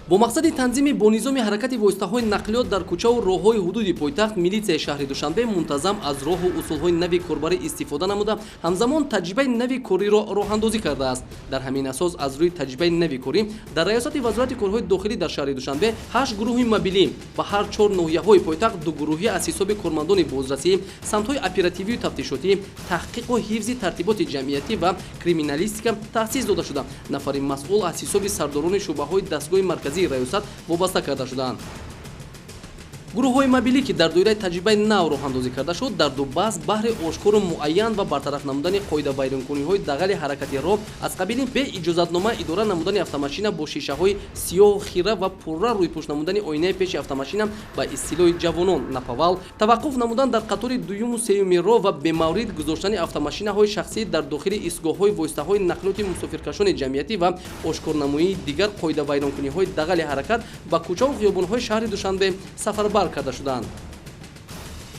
бо мақсади танзими бо низоми ҳаракати воситаҳои нақлиёт дар кӯчаву роҳҳои ҳудуди пойтахт милитсияи шаҳри Душанбе мунтазам аз роҳу усулҳои нави корбарӣ истифода намуда ҳамзамон таҷрибаи нави кориро роҳандозӣ кардааст. Дар ҳамин асос аз рӯи таҷрибаи нави корӣ дар раёсати вазорати корҳои дохилӣ дар шаҳри Душанбе 8 гурӯҳи мобилӣ ба ҳар 4 ноҳияҳои пойтахт дугурӯҳӣ аз ҳисоби кормандони бозрасӣ, самтҳои оперативию тафтишотӣ, таҳқиқу ҳифзи тартиботи ҷамъиятӣ ва криминалистика таъсис дода шуда. Нафари масъул аз ҳисоби сардорони шӯъбаҳои дастгоҳи марказии раёсат вобаста карда шуданд. гурӯҳҳои мобилӣ ки дар доираи таҷрибаи нав роҳандозӣ карда шуд дар ду баҳс баҳри ошкору муайян ва бартараф намудани қоидавайронкуниҳои дағали ҳаракати роҳ аз қабили бе иҷозатнома идора намудани автомашина бо шишаҳои сиёҳу хира ва пурра рӯйпӯш намудани оинаи пеши автомашина ба истилоҳи ҷавонон напавал, таваққуф намудан дар қатори дуюму сеюми роҳ ва бемаврид гузоштани автомашинаҳои шахсӣ дар дохили истгоҳҳои воситаҳои нақлиёти мусофиркашони ҷамъиятӣ ва ошкорнамоии дигар қоидавайронкуниҳои дағали ҳаракат ба кӯчаву хиёбонҳои шаҳри Душанбе сафарбар карда шуданд.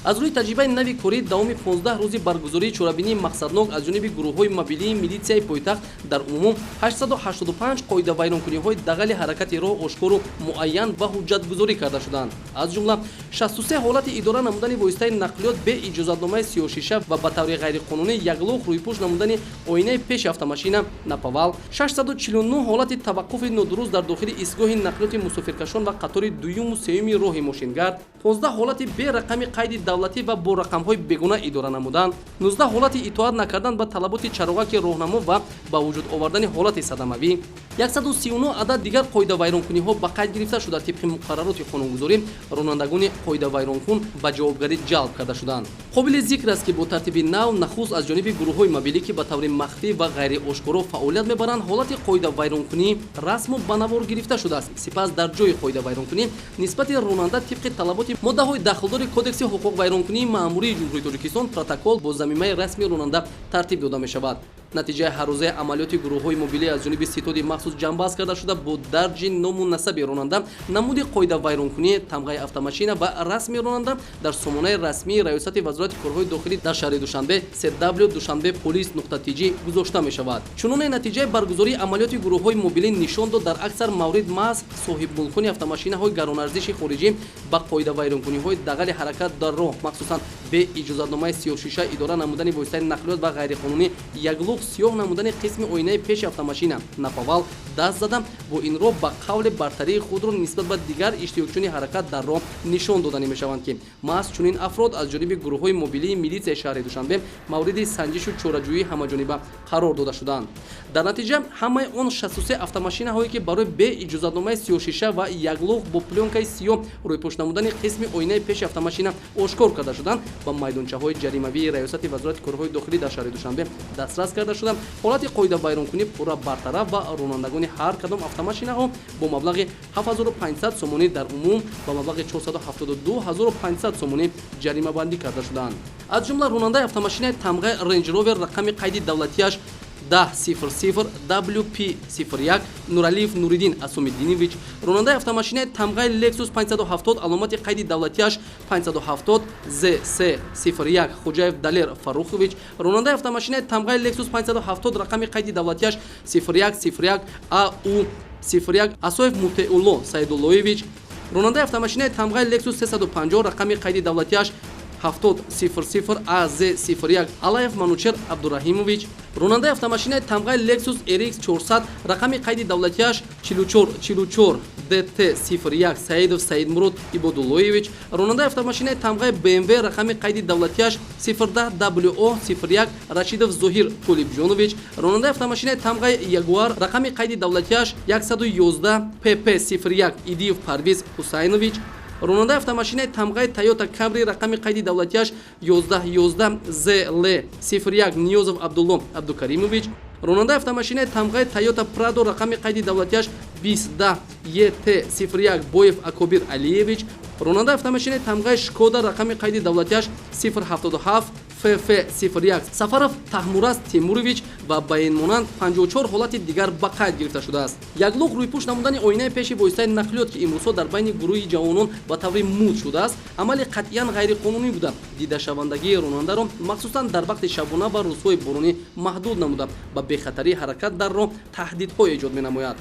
аз рӯи таҷрибаи нави корӣ давоми 15 рӯзи баргузории чорабинии мақсаднок аз ҷониби гурӯҳҳои мобилии милитсияи пойтахт дар умум 885 қоидавайронкуниҳои дағали ҳаракати роҳ ошкору муайян ва ҳуҷҷатгузорӣ карда шуданд. аз ҷумла 63 ҳолати идора намудани воситаи нақлиёт бе иҷозатномаи сиёҳшиша ва ба таври ғайриқонунӣ яглӯх рӯйпӯш намудани оинаи пеши автомашина напавал, 649 ҳолати таваққуфи нодуруст дар дохили истгоҳи нақлиёти мусофиркашон ва қатори дуюму сеюми роҳи мошингард, 15 ҳолати бе рақами қайди давлатӣ ва бо рақамҳои бегуна идора намуданд, 19 ҳолати итоат накардан ба талаботи чароғаки роҳнамо ва ба вуҷуд овардани ҳолати садамавӣ, 139 адад дигар қоидавайронкуниҳо ба қайд гирифта шуда тибқи муқаррароти қонунгузорӣ ронандагони қоидавайронкун ба ҷавобгарӣ ҷалб карда шуданд. қобили зикр аст ки бо тартиби нав нахуст аз ҷониби гурӯҳҳои мобилӣ ки ба таври махфӣ ва ғайриошкоро фаъолият мебаранд ҳолати қоидавайронкунӣ расму ба навор гирифта шудааст. сипас дар ҷои қоидавайронкунӣ нисбати ронанда тибқи талаботи моддаҳои дахлдори кодекси ҳуқуқ вайронкунии маъмурии ҷумҳурии Тоҷикистон протокол бо замимаи расми ронанда тартиб дода мешавад. натиҷаи ҳаррӯзаи амалиёти гурӯҳҳои мобилӣ аз ҷониби ситоди махсус ҷамъбаст карда шуда бо дарҷи ному насаби ронанда, намуди қоидавайронкунӣ, тамғаи автомашина ва расми ронанда дар сомонаи расмии раёсати вазорати корҳои дохилӣ дар шаҳри Душанбе cw.dushanbepolice.tg гузошта мешавад. чуноне натиҷаи баргузории амалиёти гурӯҳҳои мобилӣ нишон дод дар аксар маврид маҳз соҳибмулкони автомашинаҳои гаронарзиши хориҷӣ ба қоидавайронкуниҳои дағали ҳаракат дар роҳ махсусан бе иҷозатномаи сиёҳшиша идора намудани воситаи нақлиёт ва ғайриқонунӣ яглӯх сиёҳ намудани қисми оинаи пеши автомашина напавал даст зада бо ин роҳ ба қавле бартарии худро нисбат ба дигар иштирокчиёни ҳаракат дар роҳ нишон дода намешаванд ки маҳз чунин афрод аз ҷониби гурӯҳҳои мобилии милитсияи шаҳри Душанбе мавриди санҷишу чораҷӯии ҳамаҷониба қарор дода шуданд. дар натиҷа ҳамаи он 63 автомашинаҳое ки барои бе иҷозатномаи сиёҳшиша ва яглӯх бо плёнкаи сиёҳ рӯйпӯш намудани қисми оинаи пеши автомашина ошкор карда шуданд ба майдончаҳои ҷаримавии раёсати вазорати корҳои дохилӣ дар шаҳри Душанбе дастрас карда шуда ҳолати қоидавайронкунӣ пурра бартараф ва ронандагони ҳар кадом автомашинаҳо бо маблағи 7500 сомонӣ дар умум ба маблағи 472500 сомонӣ ҷаримабандӣ карда шуданд. аз ҷумла ронандаи автомашинаи тамғаи Range Rover рақами қайди давлатияш 1000 WP01 Нуралиев Нуриддин Асомиддинович, ронандаи автомашинаи тамғаи Lexus 570 аломати қайди давлатияш 570 ZC01 Хуҷаев Далер Фарухович, ронандаи автомашинаи тамғаи Lexus 570 рақами қайди давлатияш 0101 AU 01 Асоев Мутеулло Саидуллоевич, ронандаи автомашинаи тамғаи Lexus 350 рақами қайди давлатияш 7000 AZ01 Алаев Манучер Абдураҳимович, ронандаи автомашинаи тамғаи Lexus RX 400 рақами қайди давлатияш 4444 DT01 Саидов Саидмурод Ибодуллоевич, ронандаи автомашинаи тамғаи BMW рақами қайди давлатияш 010 WO01 Рашидов Зоҳир Толибҷонович, ронандаи автомашинаи тамғаи Ягуар рақами қайди давлатияш 111 PP01 Идиев Парвиз Ҳусайнович, ронандаи автомашинаи тамғаи Toyota Camry рақами қайди давлатияш 1111 ZL01 Ниёзов Абдулло Абдукаримович, ронандаи автомашинаи тамғаи Toyota Prado рақами қайди давлатияш 20 ET01 Боев Акобир Алиевич, ронандаи автомашинаи тамғаи Шкода рақами қайди давлатияш 077 FF01 Сафаров Таҳмураз Темурович ва ба ин монанд 54 ҳолати дигар ба қайд гирифта шудааст. яглӯх рӯйпӯш намудани оинаи пеши воситаи нақлиёт ки имрӯзҳо дар байни гурӯҳи ҷавонон ба таври мӯд шудааст, амали қатъиян ғайриқонунӣ буда дидашавандагии ронандаро махсусан дар вақти шабона ва рӯзҳои боронӣ маҳдуд намуда ба бехатарии ҳаракат дар роҳ таҳдидҳо эҷод менамояд.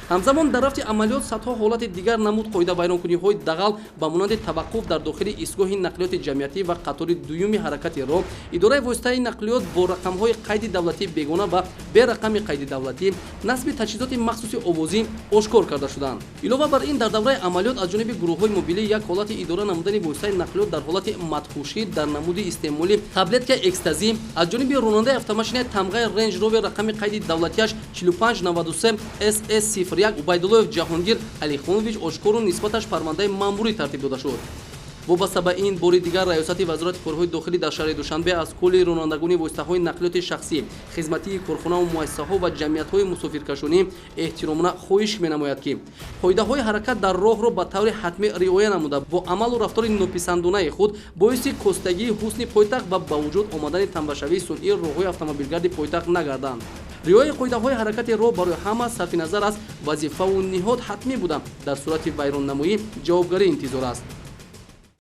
ҳамзамон дар рафти амалиёт садҳо ҳолати дигар намуд қоида вайронкуниҳои дағал ба монанди таваққуф дар дохили истгоҳи нақлиёти ҷамъиятӣ ва қатори дуюми ҳаракати роҳ, идораи воситаи нақлиёт бо рақамҳои қайди давлатӣ бегона ва берақами қайди давлатӣ, насби таҷҳизоти махсуси овозӣ ошкор карда шуданд. Илова бар ин дар давраи амалиёт аз ҷониби гурӯҳҳои мобилӣ як ҳолати идора намудани воситаи нақлиёт дар ҳолати мадҳушӣ дар намуди истеъмоли таблеткаи экстазӣ аз ҷониби ронандаи автомашинаи тамғаи Range Rover рақами қайди давлатиаш 4593 SS01 Убайдуллоев Ҷаҳонгир Алихонович ошкору нисбаташ парвандаи маъмурӣ тартиб дода шуд. вобаста ба ин бори дигар раёсати вазорати корҳои дохилӣ дар шаҳри Душанбе аз кӯли ронандагони воситаҳои нақлиёти шахсӣ, хизматии корхонаву муассисаҳо ва ҷамъиятҳои мусофиркашонӣ эҳтиромона хоҳиш менамояд, ки қоидаҳои ҳаракат дар роҳро ба таври ҳатмӣ риоя намуда бо амалу рафтори нописандонаи худ боиси костагии ҳусни пойтахт ва ба вуҷуд омадани тамбашавии сунъии роҳҳои автомобилгарди пойтахт нагарданд. риояи қоидаҳои ҳаракати роҳ барои ҳама сарфи назар аст вазифаву ниҳод ҳатмӣ буда, дар сурати вайроннамоӣ ҷавобгарӣ интизор аст.